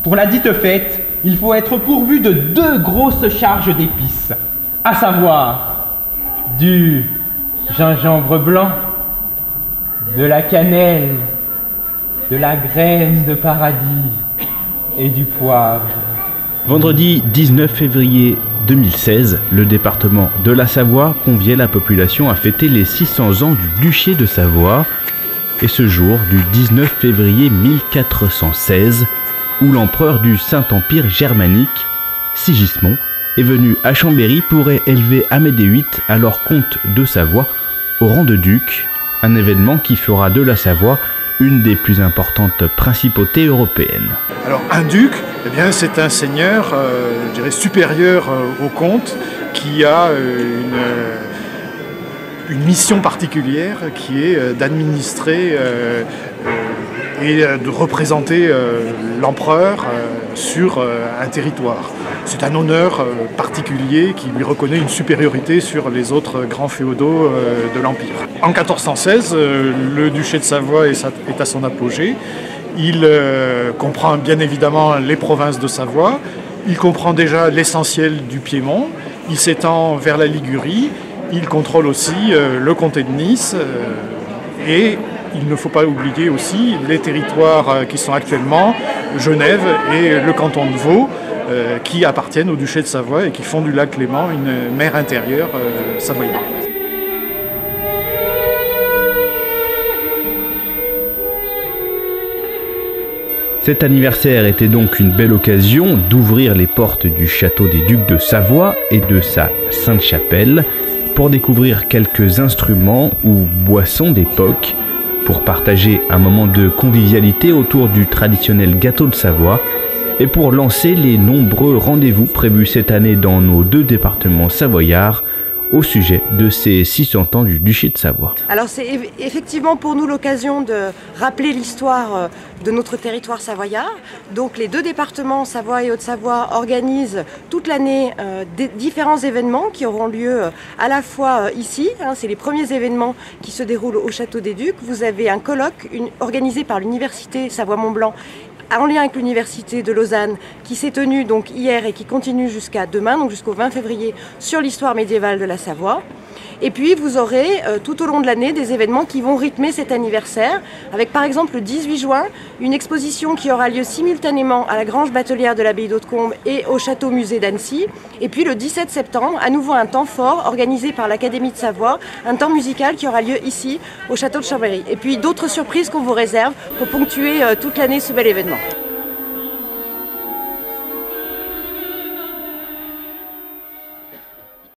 Pour la dite fête, il faut être pourvu de 2 grosses charges d'épices, à savoir du gingembre blanc, de la cannelle, de la graine de paradis et du poivre. Vendredi 19 février 2016, le département de la Savoie conviait la population à fêter les 600 ans du duché de Savoie. Et ce jour du 19 février 1416, où l'empereur du Saint-Empire germanique, Sigismond, est venu à Chambéry pour élever Amédée VIII, alors comte de Savoie, au rang de duc, un événement qui fera de la Savoie une des plus importantes principautés européennes. Alors un duc, eh bien, c'est un seigneur, je dirais supérieur au comte, qui a une mission particulière qui est d'administrer et de représenter l'empereur sur un territoire. C'est un honneur particulier qui lui reconnaît une supériorité sur les autres grands féodaux de l'Empire. En 1416, le duché de Savoie est à son apogée. Il comprend bien évidemment les provinces de Savoie. Il comprend déjà l'essentiel du Piémont. Il s'étend vers la Ligurie. Il contrôle aussi le comté de Nice et il ne faut pas oublier aussi les territoires qui sont actuellement Genève et le canton de Vaud qui appartiennent au duché de Savoie et qui font du lac Léman une mer intérieure savoyarde. Cet anniversaire était donc une belle occasion d'ouvrir les portes du château des Ducs de Savoie et de sa Sainte-Chapelle pour découvrir quelques instruments ou boissons d'époque, pour partager un moment de convivialité autour du traditionnel gâteau de Savoie et pour lancer les nombreux rendez-vous prévus cette année dans nos 2 départements savoyards au sujet de ces 600 ans du duché de Savoie. Alors c'est effectivement pour nous l'occasion de rappeler l'histoire de notre territoire savoyard. Donc les 2 départements, Savoie et Haute-Savoie, organisent toute l'année différents événements qui auront lieu à la fois ici, c'est les premiers événements qui se déroulent au Château des Ducs. Vous avez un colloque organisé par l'Université Savoie-Mont-Blanc en lien avec l'Université de Lausanne qui s'est tenue donc hier et qui continue jusqu'à demain, donc jusqu'au 20 février, sur l'histoire médiévale de la Savoie. Et puis vous aurez tout au long de l'année des événements qui vont rythmer cet anniversaire, avec par exemple le 18 juin, une exposition qui aura lieu simultanément à la Grange Batelière de l'Abbaye d'Hautecombe et au Château Musée d'Annecy. Et puis le 17 septembre, à nouveau un temps fort organisé par l'Académie de Savoie, un temps musical qui aura lieu ici au Château de Chambéry. Et puis d'autres surprises qu'on vous réserve pour ponctuer toute l'année ce bel événement.